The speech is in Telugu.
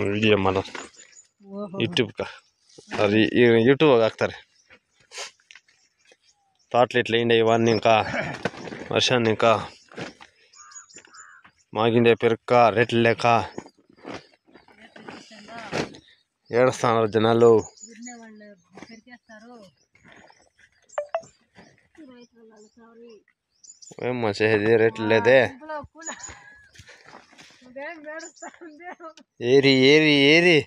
ವಿಡಿಯೋ ಮಾಡೋ ಯೂಟ್ಯೂಬ್ಗೆ ಅದು ಯೂಟ್ಯೂಬ್ಗೆ ಹಾಕ್ತಾರೆ ತಾಟ್ಲಿ ಇಟ್ಲ ಇಂಡೆ ಇವನ್ ఇంకా వర్షం ఇంకా మాగిండే పెరుక్క రేట్లు లేక ఏడుస్తున్నారు జనాలు ఏమో చేసేది రేట్లు లేదే ఏరి ఏరి ఏరి